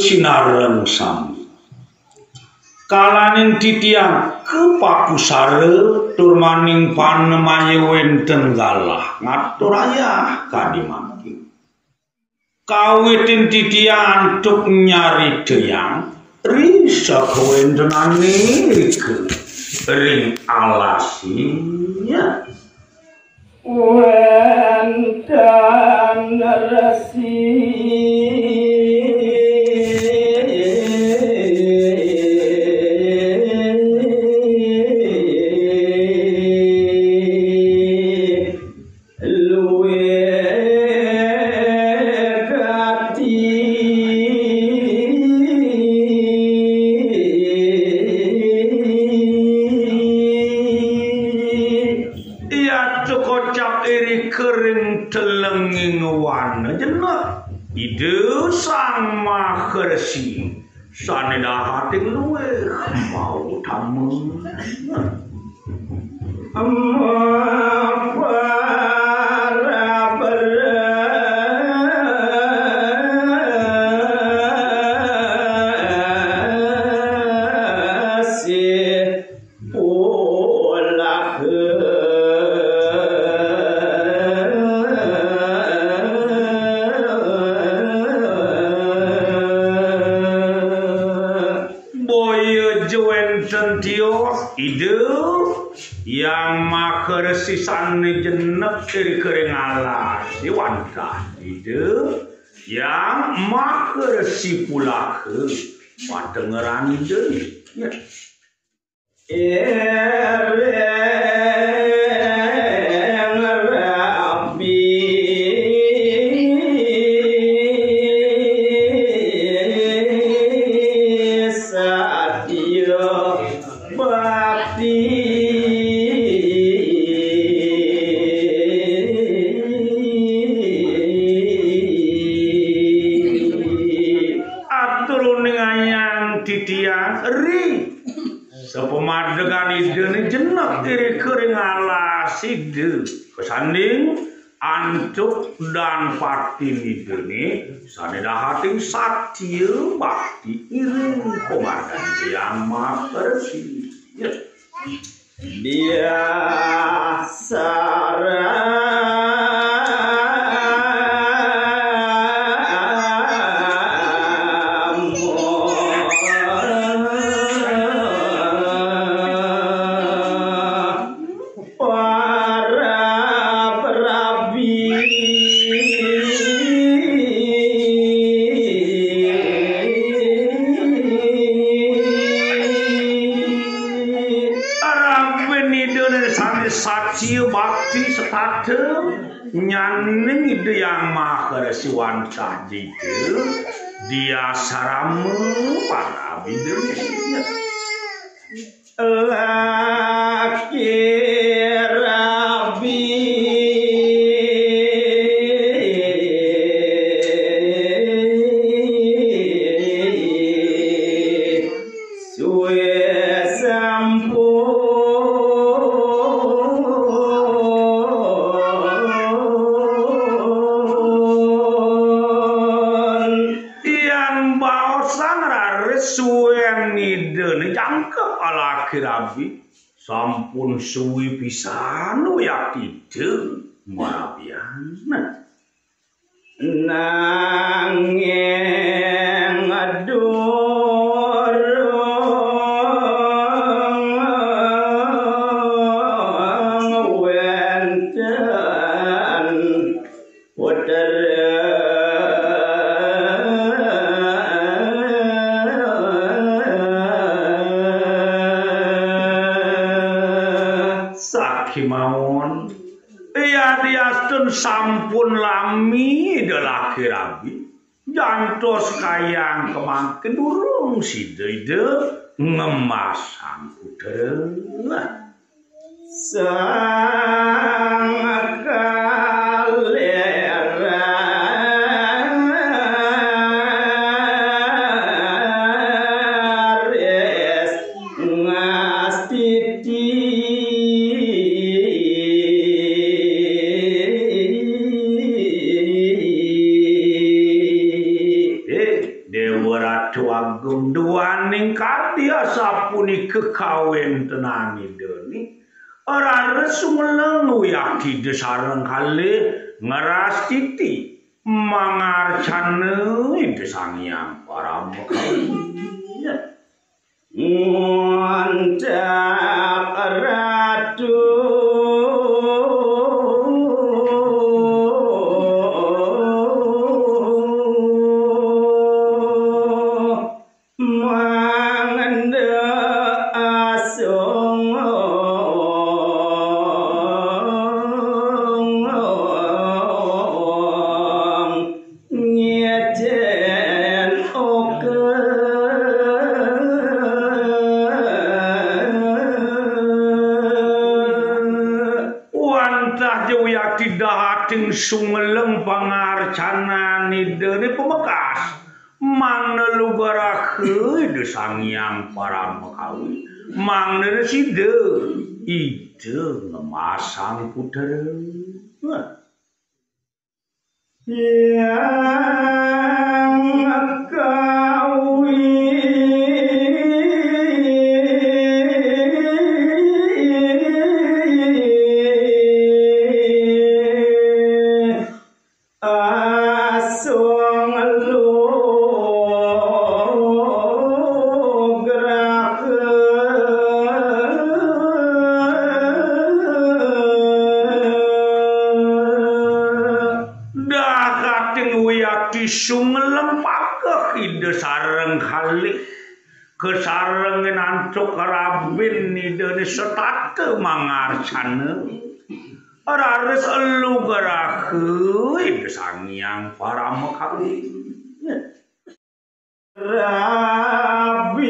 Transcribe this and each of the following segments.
Sinareng sami kalaning titiang kepakusare turmaning panemaye wenten galah ngatur ayah kadimangking kawitin titiang antuk nyari deyang risa kewentenane rike ring alasinya wenten resi saneda hati luwe mau tamu para berasi pola ide yang maker sisane jenep dari kering alas si wanta ide yang maker si pulake padengeran ide sepemadegan ide jenep diri kering alas ide kesanding antuk dan patin ide ni saneda hati satya bakti iring komargan yang makersi dia nyaning ide yang maha siwan jitu dia saramu para bidurnya laki rabi suwe sampun kirabi sampun suwi pisan ya kideu marabiana nanging adorong wenten puter mawon iya diasten sampun lami delaki rabi jantos kayang kemangke durung sidede ngemasang putra sang kaleres ngastiti Dewa Ratu Agung duaning karya sapuni kekawin tenani deni ora resu melengu yaki desareng kali ngeras titi mangarcane desangyang para mekawinya Wandak Ratu sungeleng pangarcana nidene pemekas manelugarakeun desangyang para mekawi mangne side ide ngemasang putra yang kawi sungelem pakeh ide sareng kali kesarengen ancuk karabin ide setate mangarcana ora res elu garakeun ide sangyang para mekawi rabin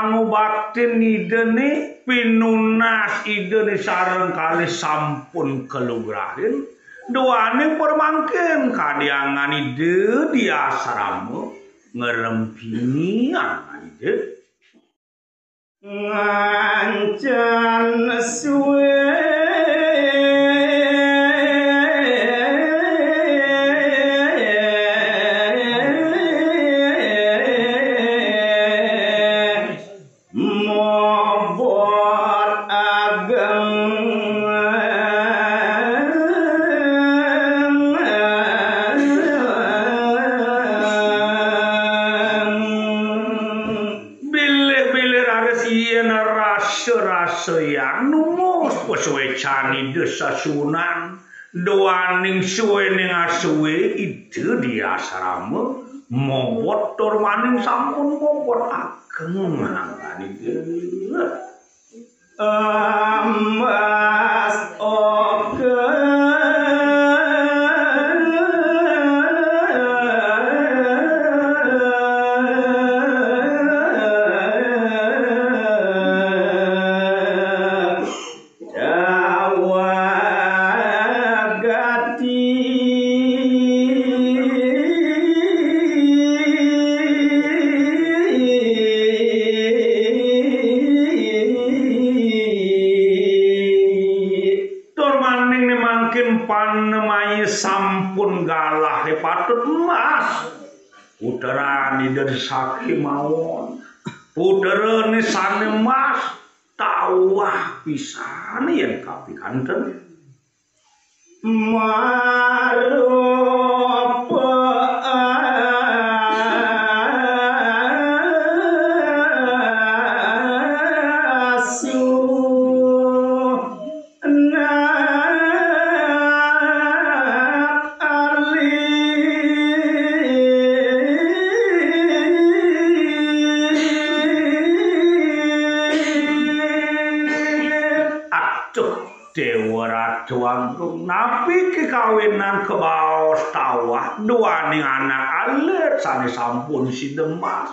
pangubaktin idene pinunas idene sareng kali sampun kelugrahin doane permangken kadiangan ide di asrama ngerempini angan ide ngancan suwe cani desa sunan doaning suwe ning asuwe ide di asrama mobot tur maning sampun mobot ageng ngangani mas oke sampun galah patut emas puterane dari sakit mawon puterane sane emas tawah pisan yen kapikanten marupa napi kekawinan kebaos tawah duaning anak alit sane sampun si Demas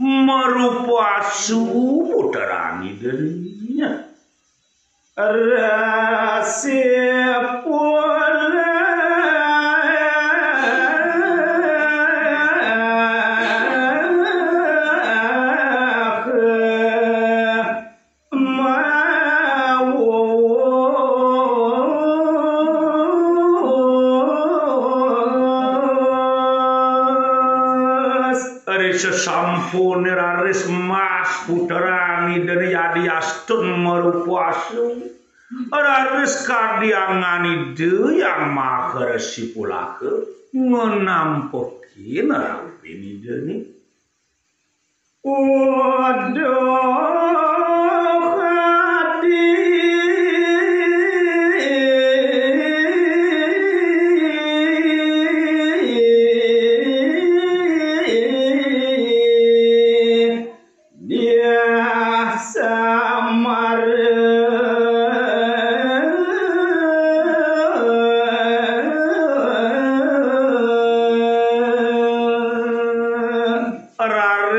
merupa asu puterani dirinya sesampun raris mas puterani dari adi astun merupa asu raris kadiangan ide yang maher si pulake menampokin rapin ide ni waduh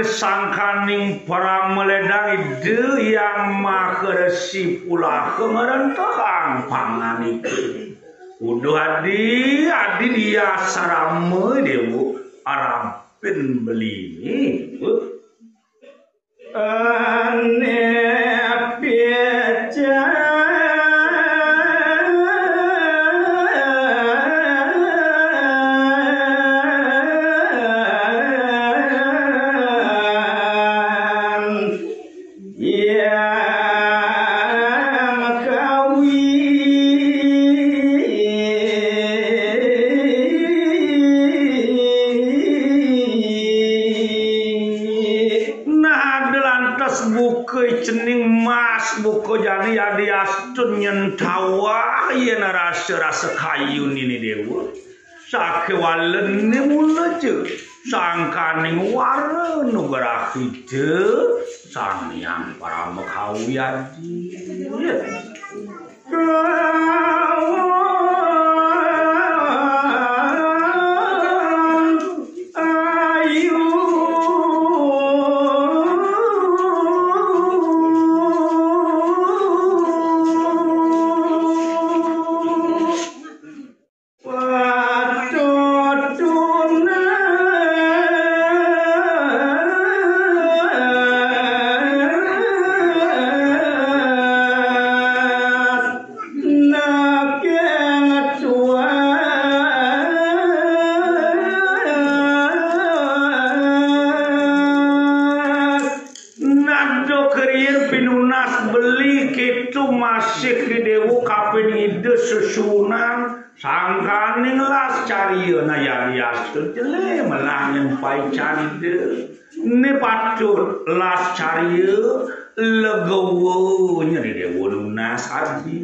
sangkaning para meledang ide yang maker si pula kemerentahang pangan itu udah adi dia sarame dewu arapin beli ini cening mas buko jani adi astun nyentawa yen rasa kayu ini dewa sakewalen ni mulaje sangkaning warna nugrah ide sanyang para mekawian masih dewu kapin ide susunan sangkaning las cariyo na yalias jele melangin pai cande ne patut las cariyo legowo nyeri dewu lunas adi